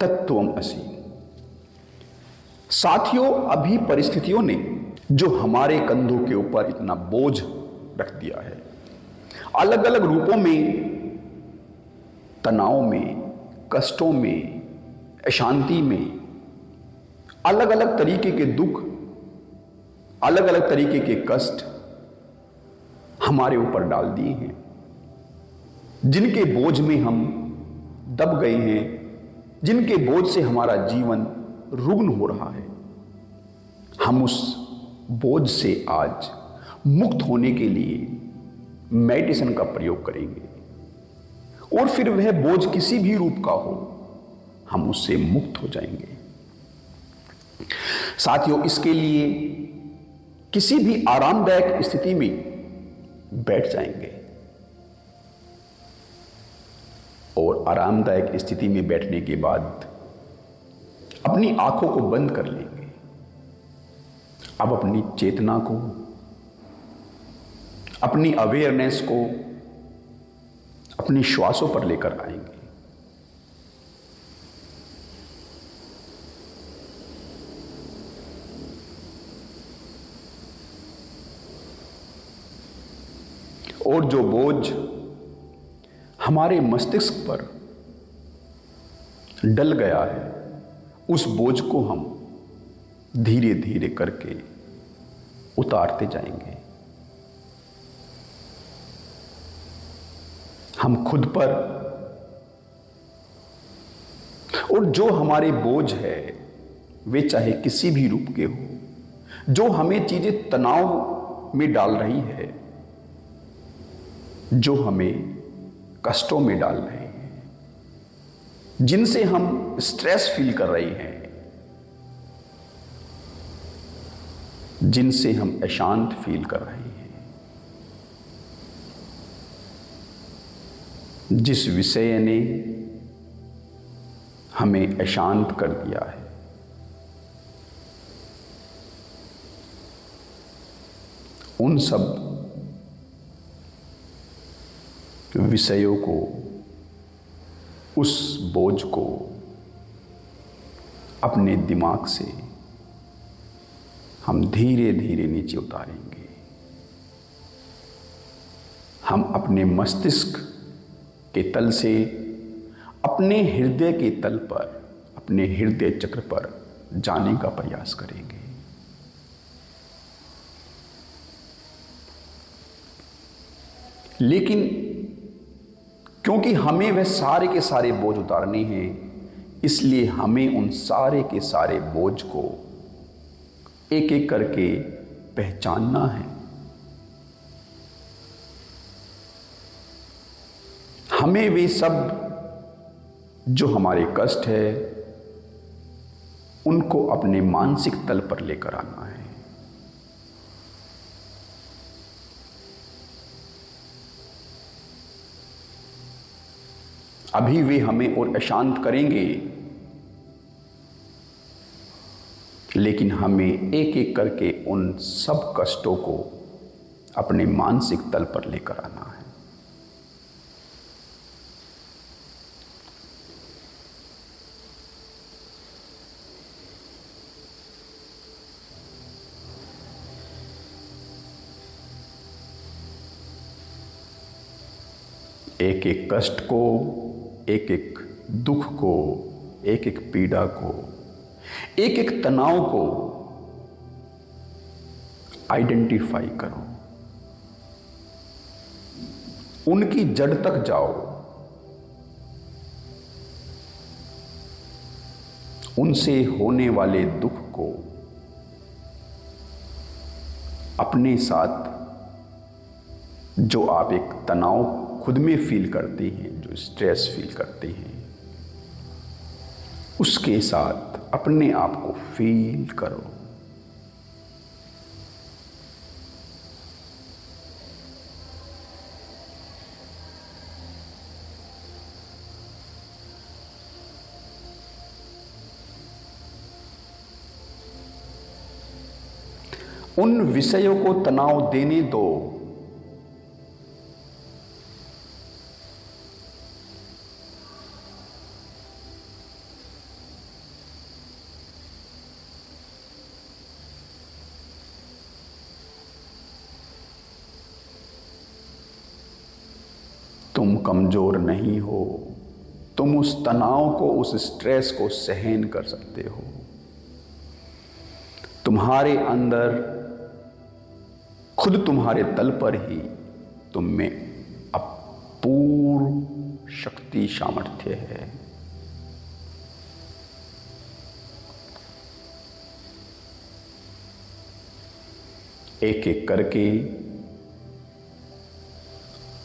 तत्वमसि। साथियों, अभी परिस्थितियों ने जो हमारे कंधों के ऊपर इतना बोझ रख दिया है, अलग अलग रूपों में, तनाव में, कष्टों में, अशांति में, अलग अलग तरीके के दुख, अलग अलग तरीके के कष्ट हमारे ऊपर डाल दिए हैं, जिनके बोझ में हम दब गए हैं, जिनके बोझ से हमारा जीवन रुग्ण हो रहा है। हम उस बोझ से आज मुक्त होने के लिए मेडिटेशन का प्रयोग करेंगे और फिर वह बोझ किसी भी रूप का हो, हम उससे मुक्त हो जाएंगे। साथियों, इसके लिए किसी भी आरामदायक स्थिति में बैठ जाएंगे और आरामदायक स्थिति में बैठने के बाद अपनी आंखों को बंद कर लेंगे। अब अपनी चेतना को, अपनी अवेयरनेस को अपनी श्वासों पर लेकर आएंगे। और जो बोझ हमारे मस्तिष्क पर डल गया है, उस बोझ को हम धीरे धीरे करके उतारते जाएंगे। हम खुद पर, और जो हमारे बोझ है वे चाहे किसी भी रूप के हो, जो हमें चीजें तनाव में डाल रही है, जो हमें कष्टों में डाल रहे हैं, जिनसे हम स्ट्रेस फील कर रहे हैं, जिनसे हम अशांत फील कर रहे हैं, जिस विषय ने हमें अशांत कर दिया है, उन सब विषयों को, उस बोझ को अपने दिमाग से हम धीरे धीरे नीचे उतारेंगे। हम अपने मस्तिष्क के तल से अपने हृदय के तल पर, अपने हृदय चक्र पर जाने का प्रयास करेंगे। लेकिन क्योंकि हमें वह सारे के सारे बोझ उतारने हैं, इसलिए हमें उन सारे के सारे बोझ को एक एक करके पहचानना है। हमें वे सब जो हमारे कष्ट है, उनको अपने मानसिक तल पर लेकर आना है। अभी वे हमें और अशांत करेंगे, लेकिन हमें एक एक करके उन सब कष्टों को अपने मानसिक तल पर लेकर आना है। एक एक कष्ट को, एक एक दुख को, एक एक पीड़ा को, एक एक तनाव को आइडेंटिफाई करो, उनकी जड़ तक जाओ, उनसे होने वाले दुख को अपने साथ, जो आप एक तनाव खुद में फील करते हैं, जो स्ट्रेस फील करते हैं, उसके साथ अपने आप को फील करो। उन विषयों को तनाव देने दो, तुम कमजोर नहीं हो, तुम उस तनाव को, उस स्ट्रेस को सहन कर सकते हो। तुम्हारे अंदर, खुद तुम्हारे तल पर ही तुम में अपूर्व शक्ति, सामर्थ्य है। एक एक करके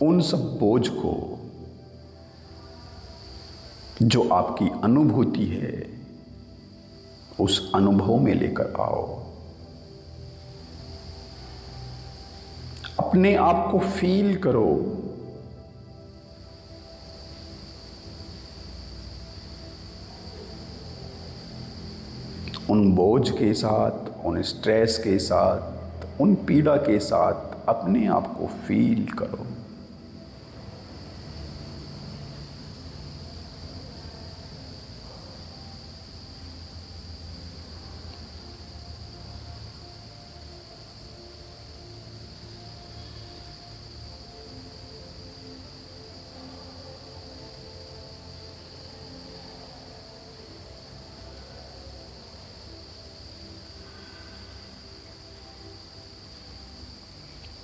उन सब बोझ को, जो आपकी अनुभूति है, उस अनुभव में लेकर आओ। अपने आप को फील करो। उन बोझ के साथ, उन स्ट्रेस के साथ, उन पीड़ा के साथ अपने आप को फील करो।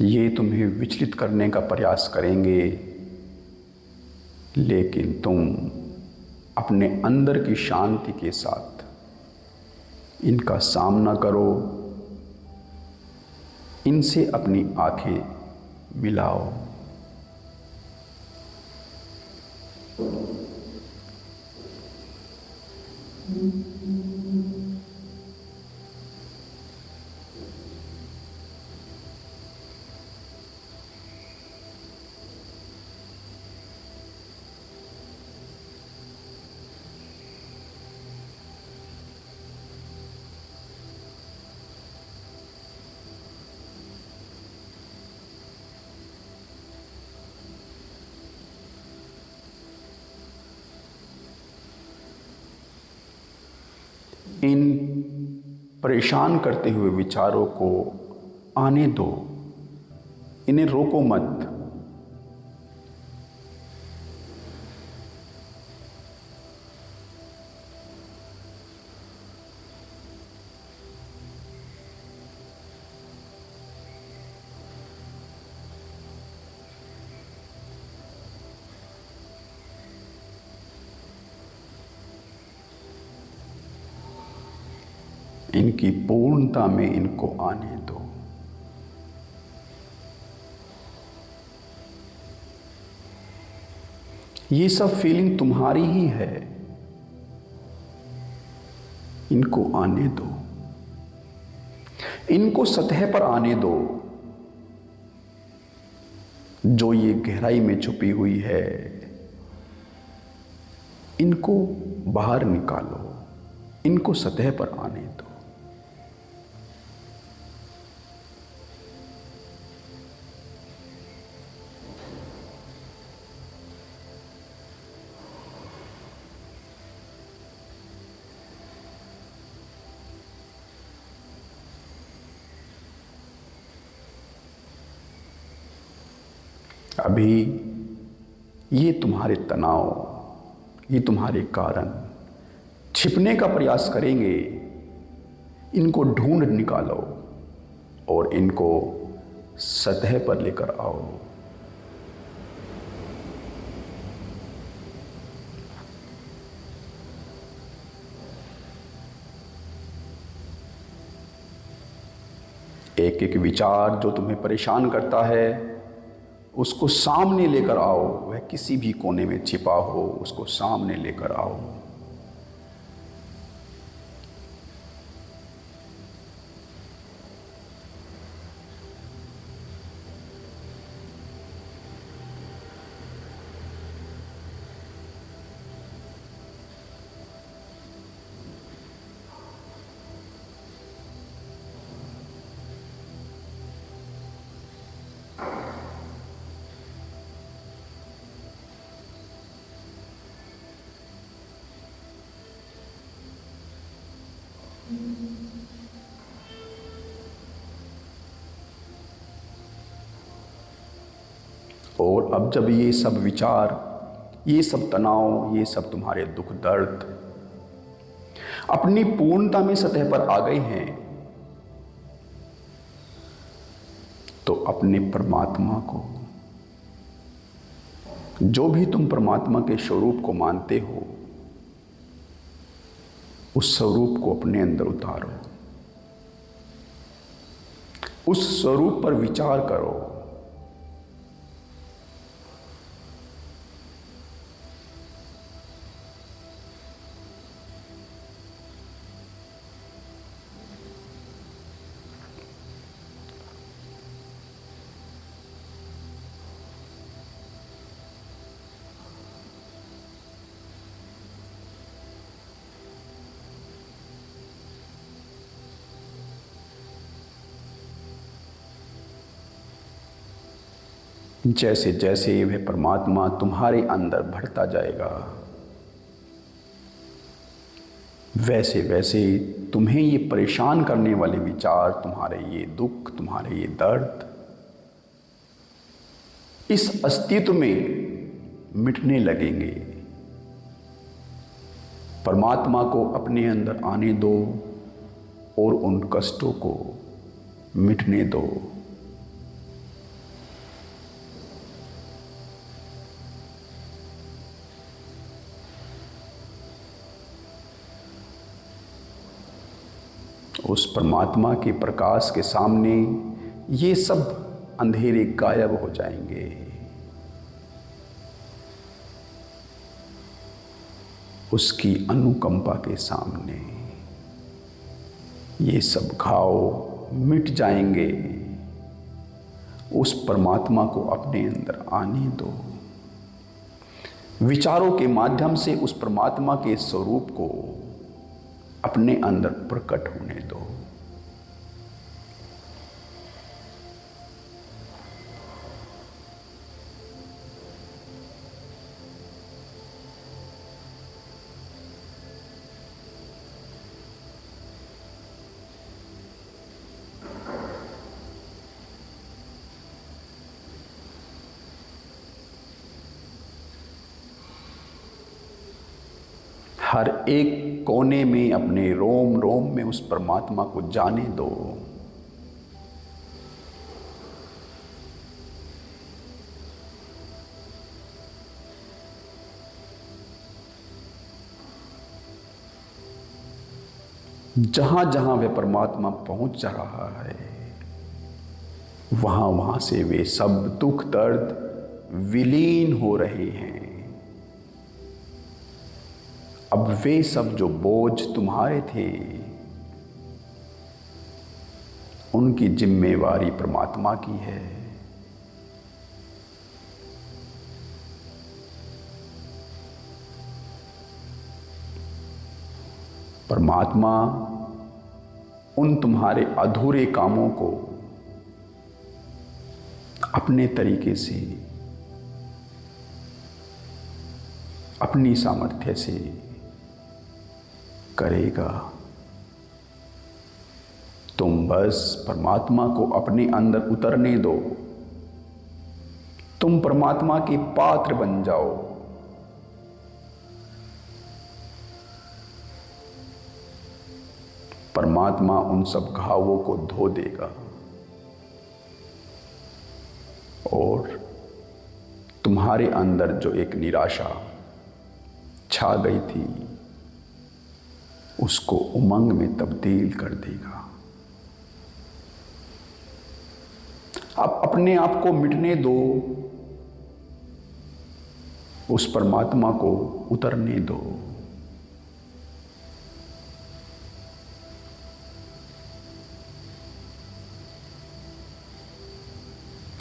ये तुम्हें विचलित करने का प्रयास करेंगे, लेकिन तुम अपने अंदर की शांति के साथ इनका सामना करो। इनसे अपनी आंखें मिलाओ। इन परेशान करते हुए विचारों को आने दो, इन्हें रोको मत। इनकी पूर्णता में इनको आने दो। ये सब फीलिंग तुम्हारी ही है, इनको आने दो। इनको सतह पर आने दो। जो ये गहराई में छुपी हुई है, इनको बाहर निकालो, इनको सतह पर आने दो। अभी ये तुम्हारे तनाव, ये तुम्हारे कारण छिपने का प्रयास करेंगे। इनको ढूंढ निकालो और इनको सतह पर लेकर आओ। एक एक विचार जो तुम्हें परेशान करता है, उसको सामने लेकर आओ। वह किसी भी कोने में छिपा हो, उसको सामने लेकर आओ। और अब जब ये सब विचार, ये सब तनाव, ये सब तुम्हारे दुख दर्द अपनी पूर्णता में सतह पर आ गए हैं, तो अपने परमात्मा को, जो भी तुम परमात्मा के स्वरूप को मानते हो, उस स्वरूप को अपने अंदर उतारो, उस स्वरूप पर विचार करो। जैसे जैसे वह परमात्मा तुम्हारे अंदर बढ़ता जाएगा, वैसे वैसे तुम्हें ये परेशान करने वाले विचार, तुम्हारे ये दुख, तुम्हारे ये दर्द इस अस्तित्व में मिटने लगेंगे। परमात्मा को अपने अंदर आने दो और उन कष्टों को मिटने दो। उस परमात्मा के प्रकाश के सामने ये सब अंधेरे गायब हो जाएंगे। उसकी अनुकंपा के सामने ये सब घाव मिट जाएंगे। उस परमात्मा को अपने अंदर आने दो। विचारों के माध्यम से उस परमात्मा के स्वरूप को अपने अंदर प्रकट होने दो। हर एक कोने में, अपने रोम रोम में उस परमात्मा को जाने दो। जहां जहां वह परमात्मा पहुंच जा रहा है, वहां वहां से वे सब दुख दर्द विलीन हो रहे हैं। अब वे सब जो बोझ तुम्हारे थे, उनकी जिम्मेवारी परमात्मा की है। परमात्मा उन तुम्हारे अधूरे कामों को अपने तरीके से, अपनी सामर्थ्य से करेगा। तुम बस परमात्मा को अपने अंदर उतरने दो। तुम परमात्मा के पात्र बन जाओ। परमात्मा उन सब घावों को धो देगा और तुम्हारे अंदर जो एक निराशा छा गई थी, उसको उमंग में तब्दील कर देगा। अब अपने आप को मिटने दो, उस परमात्मा को उतरने दो।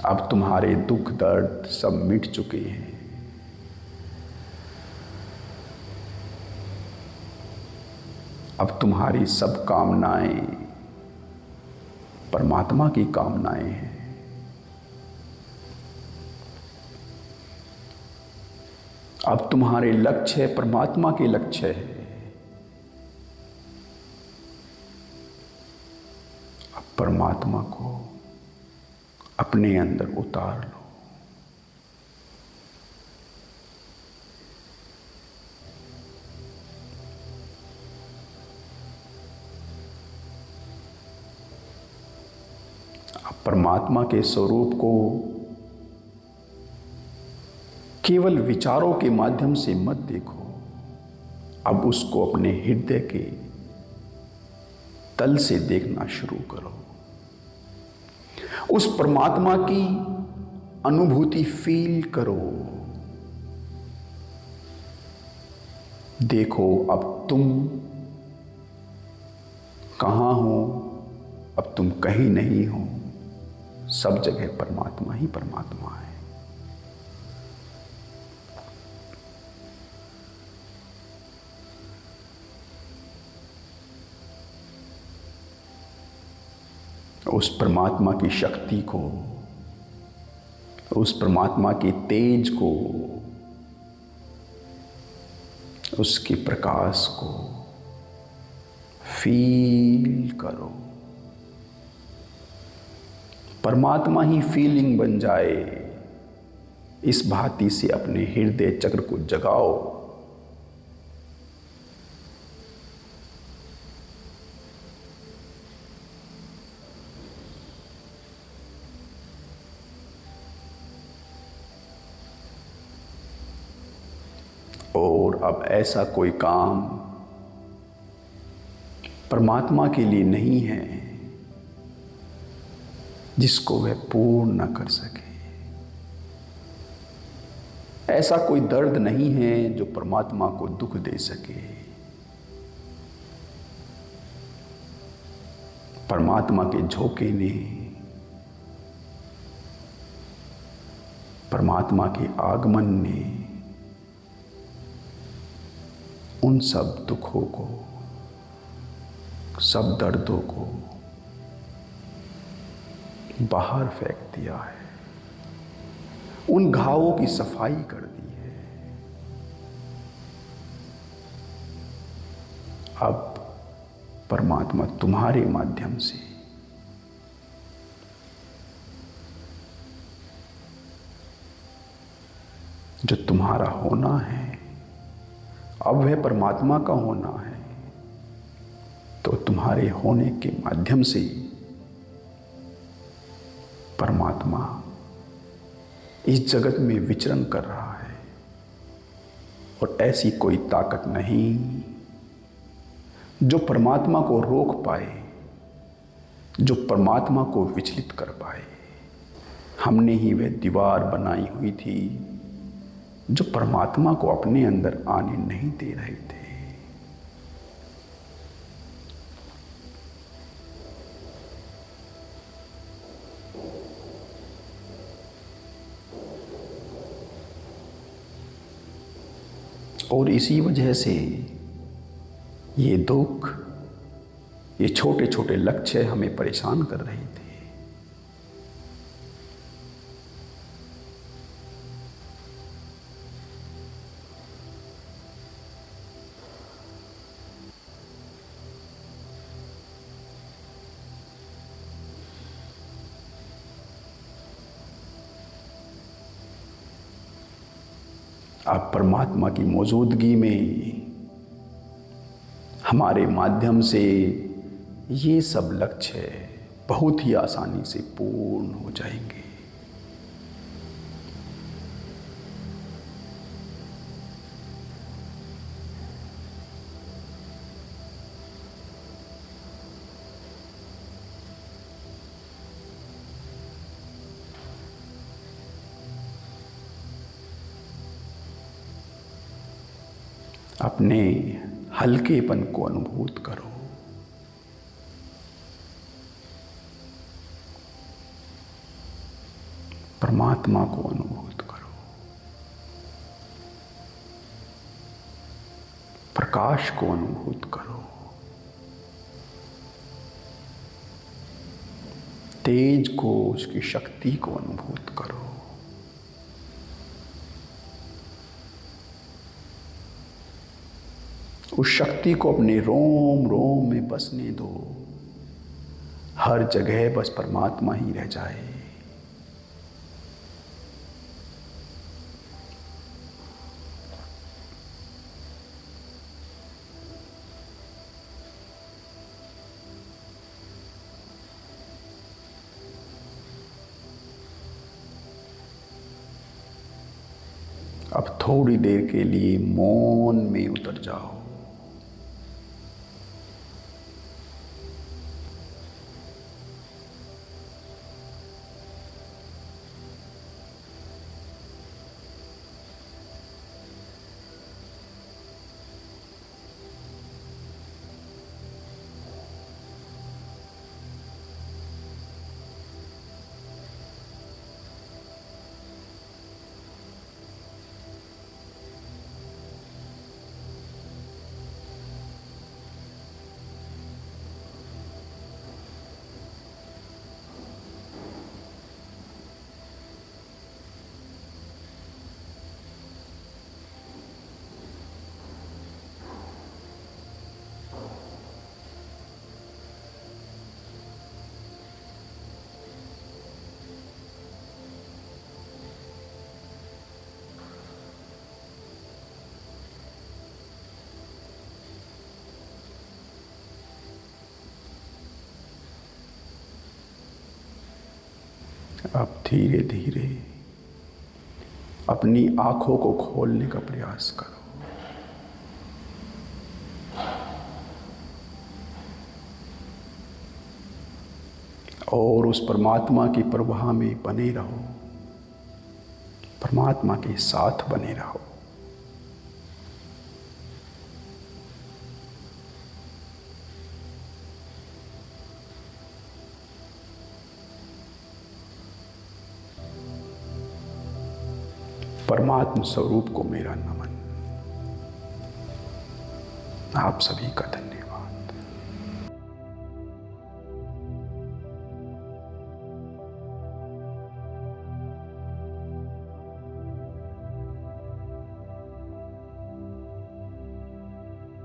अब तुम्हारे दुख दर्द सब मिट चुके हैं। अब तुम्हारी सब कामनाएं परमात्मा की कामनाएं हैं। अब तुम्हारे लक्ष्य परमात्मा के लक्ष्य है। अब परमात्मा को अपने अंदर उतार लो। परमात्मा के स्वरूप को केवल विचारों के माध्यम से मत देखो, अब उसको अपने हृदय के तल से देखना शुरू करो। उस परमात्मा की अनुभूति फील करो। देखो अब तुम कहाँ हो, अब तुम कहीं नहीं हो, सब जगह परमात्मा ही परमात्मा है। उस परमात्मा की शक्ति को, उस परमात्मा के तेज को, उसके प्रकाश को फील करो। परमात्मा ही फीलिंग बन जाए, इस भांति से अपने हृदय चक्र को जगाओ। और अब ऐसा कोई काम परमात्मा के लिए नहीं है जिसको वह पूर्ण न कर सके। ऐसा कोई दर्द नहीं है जो परमात्मा को दुख दे सके। परमात्मा के झोंके ने, परमात्मा के आगमन ने उन सब दुखों को, सब दर्दों को बाहर फेंक दिया है, उन घावों की सफाई कर दी है। अब परमात्मा तुम्हारे माध्यम से जो तुम्हारा होना है, अब वह परमात्मा का होना है, तो तुम्हारे होने के माध्यम से परमात्मा इस जगत में विचरण कर रहा है। और ऐसी कोई ताकत नहीं जो परमात्मा को रोक पाए, जो परमात्मा को विचलित कर पाए। हमने ही वह दीवार बनाई हुई थी जो परमात्मा को अपने अंदर आने नहीं दे रहे थे। और इसी वजह से ये दुख, ये छोटे छोटे लक्ष्य हमें परेशान कर रहे थे। आप परमात्मा की मौजूदगी में हमारे माध्यम से ये सब लक्ष्य बहुत ही आसानी से पूर्ण हो जाएंगे। अपने हल्केपन को अनुभूत करो। परमात्मा को अनुभूत करो। प्रकाश को अनुभूत करो। तेज को, उसकी शक्ति को अनुभूत करो। उस शक्ति को अपने रोम रोम में बसने दो। हर जगह बस परमात्मा ही रह जाए। अब थोड़ी देर के लिए मौन में उतर जाओ। अब धीरे धीरे अपनी आंखों को खोलने का प्रयास करो और उस परमात्मा की परवाह में बने रहो, परमात्मा के साथ बने रहो। परमात्म स्वरूप को मेरा नमन। आप सभी का धन्यवाद।